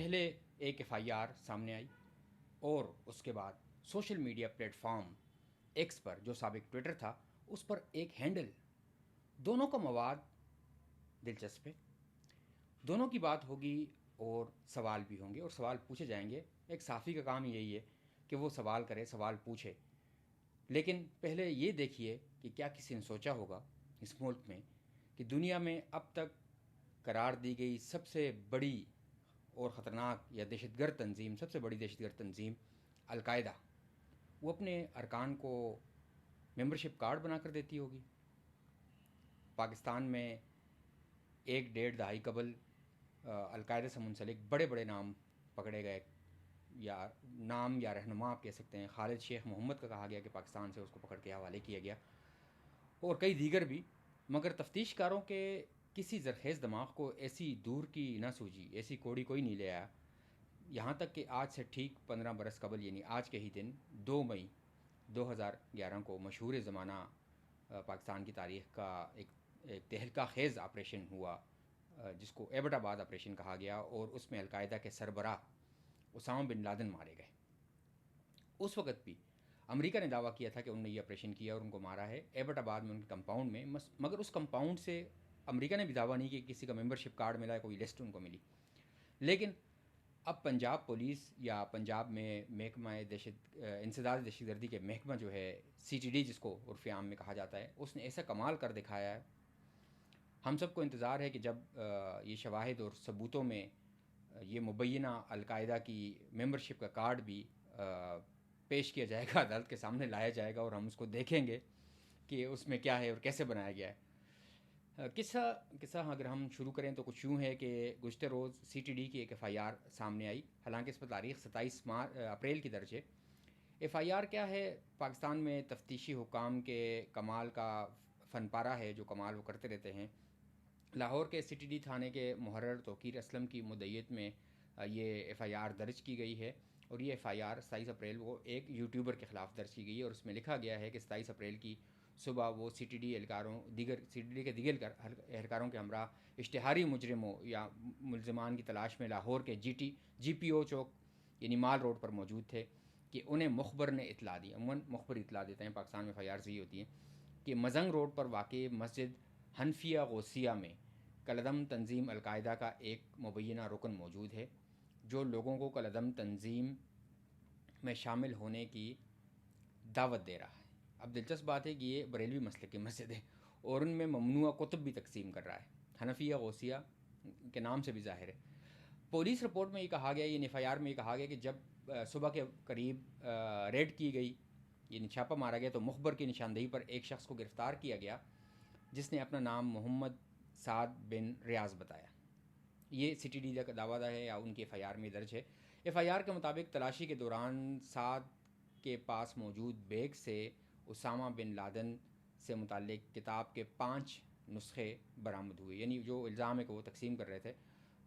پہلے ایک F I R سامنے آئی اور اس کے بعد social media platform X پر جو سابق ٹویٹر تھا اس پر ایک ہینڈل. دونوں کا مواد دلچسپ ہے, دونوں کی بات ہوگی اور سوال بھی ہوں گے اور سوال پوچھے جائیں گے. ایک صحافی کا کام یہی ہے کہ وہ سوال کرے, سوال پوچھے. لیکن پہلے یہ دیکھیے کہ کیا کسی نے سوچا ہوگا اس ملک میں کہ دنیا میں اب تک قرار دی گئی سب سے بڑی اور خطرناک یا دہشت گرد تنظیم, سب سے بڑی دہشت گرد تنظیم القاعدہ, وہ اپنے ارکان کو ممبرشپ کارڈ بنا کر دیتی ہوگی. پاکستان میں ایک ڈیڑھ دہائی قبل القاعدہ سے منسلک بڑے بڑے نام پکڑے گئے, یا نام یا رہنما آپ کہہ سکتے ہیں. خالد شیخ محمد کا کہا گیا کہ پاکستان سے اس کو پکڑ کے حوالے کیا گیا, اور کئی دیگر بھی. مگر تفتیش کاروں کے کسی زرخیز دماغ کو ایسی دور کی نہ سوجی, ایسی کوڑی کوئی نہیں لے آیا. یہاں تک کہ آج سے ٹھیک 15 برس قبل, یعنی آج کے ہی دن 2 مئی 2011 کو مشہور زمانہ پاکستان کی تاریخ کا ایک تہلکہ خیز آپریشن ہوا, جس کو ایبٹ آباد آپریشن کہا گیا, اور اس میں القاعدہ کے سربراہ اسامہ بن لادن مارے گئے. اس وقت بھی امریکہ نے دعویٰ کیا تھا کہ انہوں نے یہ آپریشن کیا اور ان کو مارا ہے ایبٹ آباد میں ان کے کمپاؤنڈ میں. مگر اس کمپاؤنڈ سے امریکہ نے بھی دعویٰ نہیں کیا کہ کسی کا ممبرشپ کارڈ ملا ہے, کوئی لسٹ ان کو ملی. لیکن اب پنجاب پولیس یا پنجاب میں محکمہ انسداد دہشت گردی کے محکمہ جو ہے CTD, جس کو عرف عام میں کہا جاتا ہے, اس نے ایسا کمال کر دکھایا ہے. ہم سب کو انتظار ہے کہ جب یہ شواہد اور ثبوتوں میں یہ مبینہ القاعدہ کی ممبرشپ کا کارڈ بھی پیش کیا جائے گا, عدالت کے سامنے لایا جائے گا, اور ہم اس کو دیکھیں گے کہ اس میں کیا ہے اور کیسے بنایا گیا ہے. قصہ اگر ہم شروع کریں تو کچھ یوں ہے کہ گزشتہ روز CTD کی ایک FIR سامنے آئی. حالانکہ اس پر تاریخ 27 اپریل کی درج ہے. FIR کیا ہے؟ پاکستان میں تفتیشی حکام کے کمال کا فن پارہ ہے, جو کمال وہ کرتے رہتے ہیں. لاہور کے CTD تھانے کے محرر توقیر اسلم کی مدعیت میں یہ FIR درج کی گئی ہے, اور یہ FIR 27 اپریل وہ ایک یوٹیوبر کے خلاف درج کی گئی ہے, اور اس میں لکھا گیا ہے کہ 27 اپریل کی صبح وہ CTD کے دیگر اہلکاروں کے ہمراہ اشتہاری مجرموں یا ملزمان کی تلاش میں لاہور کے GPO چوک یعنی مال روڈ پر موجود تھے, کہ انہیں مخبر نے اطلاع دی. عموماً مخبر اطلاع دیتے ہیں, پاکستان میں FIR یہ ہوتی ہیں, کہ مزنگ روڈ پر واقع مسجد حنفیہ غوثیہ میں کالعدم تنظیم القاعدہ کا ایک مبینہ رکن موجود ہے, جو لوگوں کو کالعدم تنظیم میں شامل ہونے کی دعوت دے رہا ہے. اب دلچسپ بات ہے کہ یہ بریلوی مسلک کی مسجد ہے, اور ان میں ممنوع کتب بھی تقسیم کر رہا ہے. حنفیہ غوثیہ کے نام سے بھی ظاہر ہے. پولیس رپورٹ میں یہ کہا گیا, یہ FIR میں یہ کہا گیا کہ جب صبح کے قریب ریڈ کی گئی, یعنی چھاپہ مارا گیا, تو مخبر کی نشاندہی پر ایک شخص کو گرفتار کیا گیا, جس نے اپنا نام محمد سعد بن ریاض بتایا. یہ CTD کا دعویٰ ہے یا ان کی FIR میں درج ہے. FIR کے مطابق تلاشی کے دوران سعد کے پاس موجود بیگ سے اسامہ بن لادن سے متعلق کتاب کے 5 نسخے برآمد ہوئے, یعنی جو الزام ہے کہ وہ تقسیم کر رہے تھے,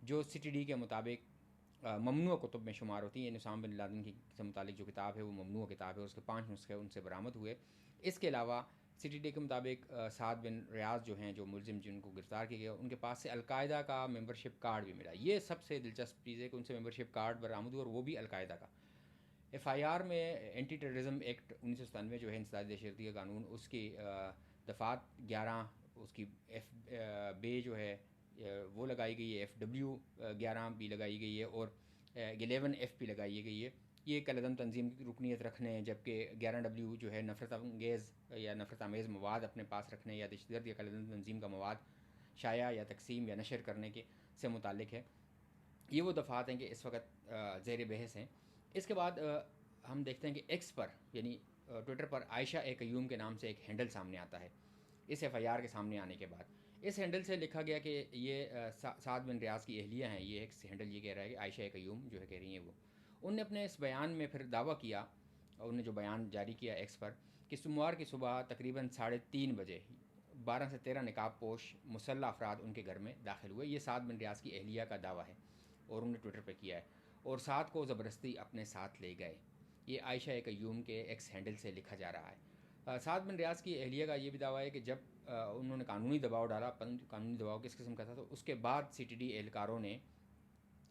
جو CTD کے مطابق ممنوع کتب میں شمار ہوتی ہیں. یعنی اسامہ بن لادن کی سے متعلق جو کتاب ہے وہ ممنوع کتاب ہے, اس کے 5 نسخے ان سے برآمد ہوئے. اس کے علاوہ CTD کے مطابق سعد بن ریاض جو ہیں, جو ملزم جن کو گرفتار کیا گیا, ان کے پاس سے القاعدہ کا ممبرشپ کارڈ بھی ملا. یہ سب سے دلچسپ چیز ہے کہ ان سے ممبرشپ کارڈ برآمد ہوا, اور وہ بھی القاعدہ کا. FIR میں اینٹی ٹیررزم ایکٹ 1997 جو ہے انسداد دہشت گردی کا قانون, اس کی دفعات 11, اس کی بے جو ہے وہ لگائی گئی ہے, FW11 بھی لگائی گئی ہے, اور 11F بھی لگائی گئی ہے. یہ کالعدم تنظیم کی رکنیت رکھنے, جبکہ 11W جو ہے نفرت آمیز مواد اپنے پاس رکھنے یا دہشت گرد یا کالعدم تنظیم کا مواد شائع یا تقسیم یا نشر کرنے کے سے متعلق ہے. یہ وہ دفعات ہیں کہ اس وقت زیر بحث ہیں. اس کے بعد ہم دیکھتے ہیں کہ ایکس پر یعنی ٹویٹر پر عائشہ قیوم کے نام سے ایک ہینڈل سامنے آتا ہے. اس FIR کے سامنے آنے کے بعد اس ہینڈل سے لکھا گیا کہ یہ سعد بن ریاض کی اہلیہ ہیں. یہ ایک ہینڈل یہ کہہ رہا ہے کہ عائشہ قیوم جو ہے کہہ رہی ہیں, وہ ان نے اپنے اس بیان میں پھر دعویٰ کیا, اور انہوں نے جو بیان جاری کیا ایکس پر, کہ سوموار کی صبح تقریباً 3:30 بجے 12 سے 13 نقاب پوش مسلح افراد ان کے گھر میں داخل ہوئے. یہ سعد بن ریاض کی اہلیہ کا دعویٰ ہے, اور انہوں نے ٹویٹر پہ کیا ہے, اور سعد کو زبردستی اپنے ساتھ لے گئے. یہ عائشہ قیوم کے ایکس ہینڈل سے لکھا جا رہا ہے. سعد بن ریاض کی اہلیہ کا یہ بھی دعویٰ ہے کہ جب انہوں نے قانونی دباؤ ڈالا, قانونی دباؤ کس قسم کا تھا, تو اس کے بعد CTD اہلکاروں نے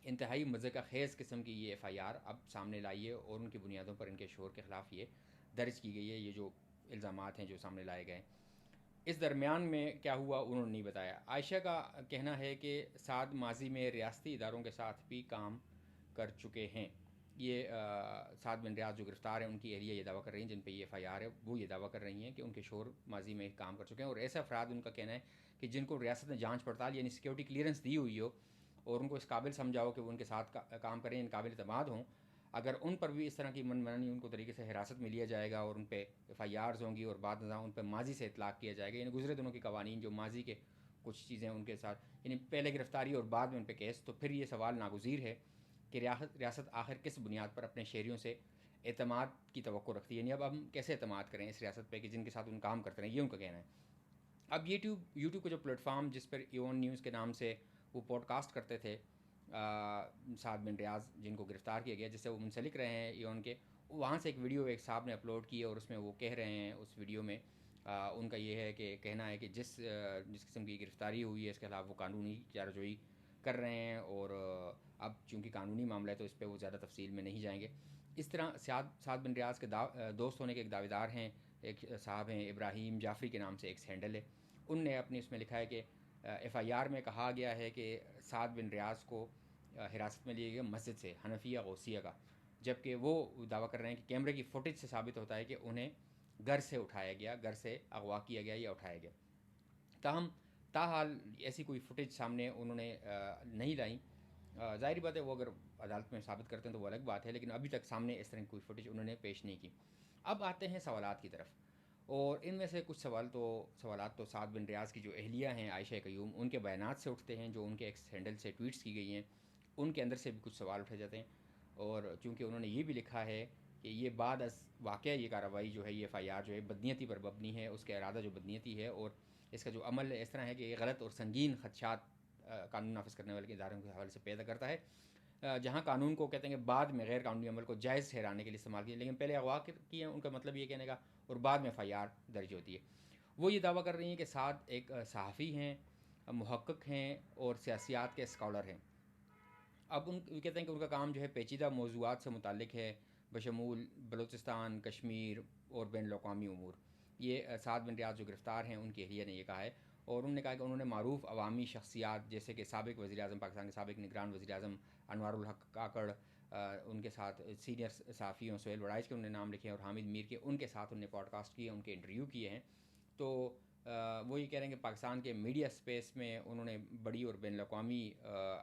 انتہائی مضحکہ خیز قسم کی یہ ایف آئی آر اب سامنے لائی ہے اور ان کی بنیادوں پر ان کے شوہر کے خلاف یہ درج کی گئی ہے، یہ جو الزامات ہیں جو سامنے لائے گئے۔ اس درمیان میں کیا ہوا انہوں نے نہیں بتایا۔ عائشہ کا کہنا ہے کہ سعد ماضی میں ریاستی اداروں کے ساتھ بھی کام کر چکے ہیں۔ یہ سعد بن ریاض جو گرفتار ہیں ان کی اہلیہ یہ دعویٰ کر رہی ہیں، جن پہ یہ ایف آئی آر ہے، وہ یہ دعویٰ کر رہی ہیں کہ ان کے شوہر ماضی میں کام کر چکے ہیں، اور ایسے افراد ان کا کہنا ہے کہ جن کو ریاست نے جانچ پڑتال یعنی سیکیورٹی کلیئرنس دی ہوئی ہو اور ان کو اس قابل سمجھاؤ کہ وہ ان کے ساتھ کام کریں، ان قابل اعتماد ہوں، اگر ان پر بھی اس طرح کی من مانی ان کو طریقے سے حراست میں لیا جائے گا اور ان پہ ایف آئی آرز ہوں گی اور بعد نظام ان پہ ماضی سے اطلاق کیا جائے گا، یعنی گزرے دنوں کے قوانین جو ماضی کے کچھ چیزیں ان کے ساتھ، یعنی پہلے گرفتاری اور بعد میں ان پہ کیس، تو پھر یہ سوال ناگزیر ہے کہ ریاست آخر کس بنیاد پر اپنے شہریوں سے اعتماد کی توقع رکھتی ہے، یعنی اب ہم کیسے اعتماد کریں اس ریاست پہ کہ جن کے ساتھ ان کام کرتے ہیں، یہ ان کا کہنا ہے۔ اب یوٹیوب کا جو پلیٹ فارم جس پر ایون نیوز کے نام سے وہ پوڈ کاسٹ کرتے تھے سعد بن ریاض جن کو گرفتار کیا گیا، جس سے وہ منسلک رہے ہیں ایون کے، وہاں سے ایک ویڈیو ایک صاحب نے اپلوڈ کی ہے اور اس میں وہ کہہ رہے ہیں اس ویڈیو میں ان کا یہ ہے کہ کہنا ہے کہ جس قسم کی گرفتاری ہوئی ہے اس کے خلاف وہ قانونی چارجوئی کر رہے ہیں، اور اب چونکہ قانونی معاملہ ہے تو اس پہ وہ زیادہ تفصیل میں نہیں جائیں گے۔ اس طرح سعد بن ریاض کے دوست ہونے کے ایک دعوے دار ہیں، ایک صاحب ہیں ابراہیم جعفری کے نام سے ایک ہینڈل ہے، ان نے اپنی اس میں لکھا ہے کہ ایف آئی آر میں کہا گیا ہے کہ سعد بن ریاض کو حراست میں لیے گئے مسجد سے حنفیہ غوثیہ کا، جبکہ وہ دعویٰ کر رہے ہیں کہ کیمرے کی فوٹیج سے ثابت ہوتا ہے کہ انہیں گھر سے اٹھایا گیا، گھر سے اغوا کیا گیا یا اٹھایا گیا۔ تاہم تاحال ایسی کوئی فوٹیج سامنے انہوں نے نہیں لائیں۔ ظاہری بات ہے وہ اگر عدالت میں ثابت کرتے ہیں تو وہ الگ بات ہے، لیکن ابھی تک سامنے اس طرح کی کوئی فوٹیج انہوں نے پیش نہیں کی۔ اب آتے ہیں سوالات کی طرف، اور ان میں سے کچھ سوالات تو سعد بن ریاض کی جو اہلیہ ہیں عائشہ قیوم، ان کے بیانات سے اٹھتے ہیں جو ان کے ایکس ہینڈل سے ٹویٹس کی گئی ہیں، ان کے اندر سے بھی کچھ سوال اٹھے جاتے ہیں، اور چونکہ انہوں نے یہ بھی لکھا ہے کہ یہ بعد از واقعہ یہ کارروائی جو ہے یہ ایف آئی آر جو ہے بدنیتی پر مبنی ہے، اس کا ارادہ جو بدنیتی ہے اور اس کا جو عمل اس طرح ہے کہ یہ غلط اور سنگین خدشات قانون نافذ کرنے والے اداروں کے حوالے سے پیدا کرتا ہے، جہاں قانون کو کہتے ہیں کہ بعد میں غیر قانونی عمل کو جائز ٹھہرانے کے لیے استعمال کیا، لیکن پہلے اغوا کی ہے ان کا مطلب یہ کہنے کا، اور بعد میں ایف آئی آر درج ہوتی ہے۔ وہ یہ دعویٰ کر رہی ہیں کہ سعد ایک صحافی ہیں، محقق ہیں اور سیاسیات کے اسکالر ہیں۔ اب ان کہتے ہیں کہ ان کا کام جو ہے پیچیدہ موضوعات سے متعلق ہے، بشمول بلوچستان، کشمیر اور بین الاقوامی امور۔ یہ سعد بن ریاض جو گرفتار ہیں ان کی اہلیہ نے یہ کہا ہے، اور انہوں نے کہا کہ انہوں نے معروف عوامی شخصیات جیسے کہ سابق وزیر اعظم پاکستان کے سابق نگران وزیر اعظم انوار الحق کاکڑ، ان کے ساتھ سینئر صحافیوں سہیل وڑائچ کے انہوں نے نام لکھے ہیں اور حامد میر کے، ان کے ساتھ انہوں نے پوڈ کاسٹ کیے، ان کے انٹرویو کیے ہیں۔ تو وہ یہ کہہ رہے ہیں کہ پاکستان کے میڈیا اسپیس میں انہوں نے بڑی اور بین الاقوامی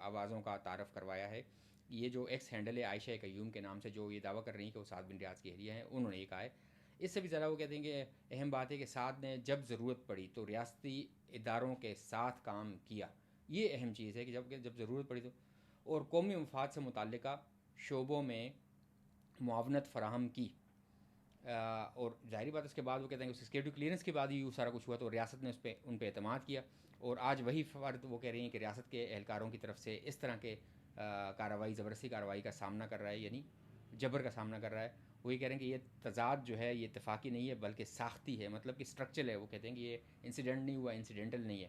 آوازوں کا تعارف کروایا ہے۔ یہ جو ایکس ہینڈل ہے عائشہ قیوم کے نام سے جو یہ دعویٰ کر رہی ہیں کہ وہ سعد بن ریاض کی اہلیہ ہیں، انہوں نے یہ کہا ہے۔ اس سے بھی زیادہ وہ کہتے ہیں کہ اہم بات ہے کہ سعد نے جب ضرورت پڑی تو ریاستی اداروں کے ساتھ کام کیا، یہ اہم چیز ہے کہ جب ضرورت پڑی تو، اور قومی مفاد سے متعلقہ شعبوں میں معاونت فراہم کی، اور ظاہری بات اس کے بعد وہ کہتے ہیں کہ سیکیورٹی کلیئرنس کے بعد ہی وہ سارا کچھ ہوا، تو ریاست نے ان پہ اعتماد کیا، اور آج وہی فرد وہ کہہ رہی ہیں کہ ریاست کے اہلکاروں کی طرف سے اس طرح کے کارروائی زبردستی کارروائی کا سامنا کر رہا ہے، یعنی جبر کا سامنا کر رہا ہے۔ وہ یہ کہہ رہے ہیں کہ یہ تضاد جو ہے یہ اتفاقی نہیں ہے بلکہ ساختی ہے، مطلب کہ اسٹرکچرل ہے۔ وہ کہتے ہیں کہ یہ انسیڈنٹ نہیں ہوا، انسیڈنٹل نہیں ہے۔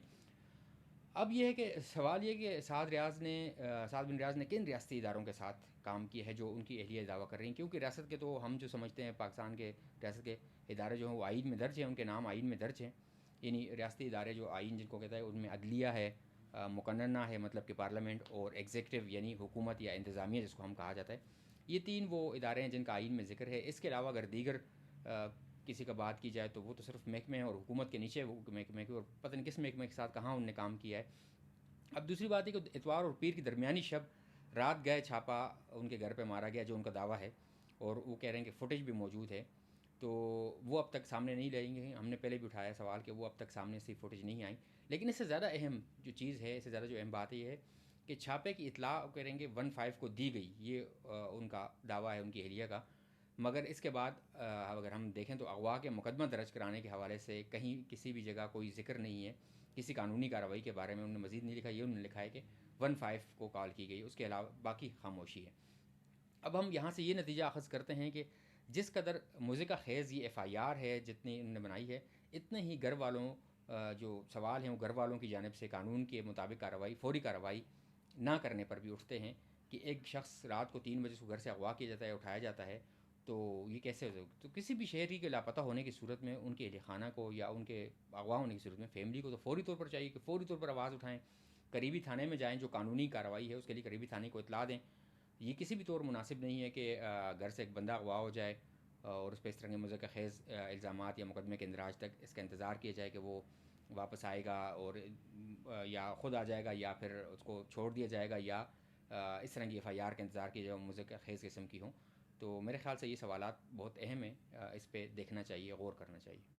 اب یہ ہے کہ سوال یہ کہ سعد بن ریاض نے کن ریاستی اداروں کے ساتھ کام کیا ہے جو ان کی اہلیہ دعویٰ کر رہی ہیں، کیونکہ ریاست کے تو ہم جو سمجھتے ہیں پاکستان کے ریاست کے ادارے جو ہیں وہ آئین میں درج ہیں، ان کے نام آئین میں درج ہیں، یعنی ریاستی ادارے جو آئین جن کو کہتا ہے ان میں عدلیہ ہے، مقننہ ہے مطلب کہ پارلیمنٹ، اور ایگزیکٹو یعنی حکومت یا انتظامیہ جس کو ہم کہا جاتا ہے، یہ تین وہ ادارے ہیں جن کا آئین میں ذکر ہے۔ اس کے علاوہ اگر دیگر کسی کا بات کی جائے تو وہ تو صرف محکمے ہیں اور حکومت کے نیچے وہ محکمے کے، اور پتہ نہیں کس محکمے کے ساتھ کہاں انہوں نے کام کیا ہے۔ اب دوسری بات ہے کہ اتوار اور پیر کی درمیانی شب رات گئے چھاپا ان کے گھر پہ مارا گیا جو ان کا دعویٰ ہے، اور وہ کہہ رہے ہیں کہ فوٹیج بھی موجود ہے، تو وہ اب تک سامنے نہیں لائیں گے۔ ہم نے پہلے بھی اٹھایا سوال کہ وہ اب تک سامنے سے فوٹیج نہیں آئیں، لیکن اس سے زیادہ اہم جو چیز ہے، اس سے زیادہ جو اہم بات یہ ہے کہ چھاپے کی اطلاع کہہ رہے ہیں کہ 1-5 کو دی گئی، یہ ان کا دعویٰ ہے ان کی اہلیہ کا، مگر اس کے بعد اگر ہم دیکھیں تو اغوا کے مقدمہ درج کرانے کے حوالے سے کہیں کسی بھی جگہ کوئی ذکر نہیں ہے کسی قانونی کارروائی کے بارے میں۔ انہوں نے مزید نہیں لکھا، یہ انہوں نے لکھا ہے کہ 1-5 کو کال کی گئی، اس کے علاوہ باقی خاموشی ہے۔ اب ہم یہاں سے یہ نتیجہ اخذ کرتے ہیں کہ جس قدر مضحکہ خیز یہ ایف آئی آر ہے جتنی انہوں نے بنائی ہے، اتنے ہی گھر والوں جو سوال ہیں وہ گھر والوں کی جانب سے قانون کے مطابق کارروائی، فوری کارروائی نہ کرنے پر بھی اٹھتے ہیں کہ ایک شخص رات کو 3 بجے اس کو گھر سے اغوا کیا جاتا ہے، اٹھایا جاتا ہے، تو یہ کیسے ہو؟ تو کسی بھی شہری کے لاپتہ ہونے کی صورت میں ان کے اہل خانہ کو یا ان کے اغوا ہونے کی صورت میں فیملی کو تو فوری طور پر چاہیے کہ فوری طور پر آواز اٹھائیں، قریبی تھانے میں جائیں، جو قانونی کارروائی ہے اس کے لیے قریبی تھانے کو اطلاع دیں۔ یہ کسی بھی طور مناسب نہیں ہے کہ گھر سے ایک بندہ اغوا ہو جائے اور اس پہ اس طرح کے مضحکہ خیز الزامات یا مقدمے کے اندراج تک اس کا انتظار کیا جائے کہ وہ واپس آئے گا اور یا خود آ جائے گا یا پھر اس کو چھوڑ دیا جائے گا، یا اس طرح کی ایف آئی آر کا انتظار کیا جائے مضحکہ خیز قسم کی ہوں۔ تو میرے خیال سے یہ سوالات بہت اہم ہیں، اس پہ دیکھنا چاہیے، غور کرنا چاہیے۔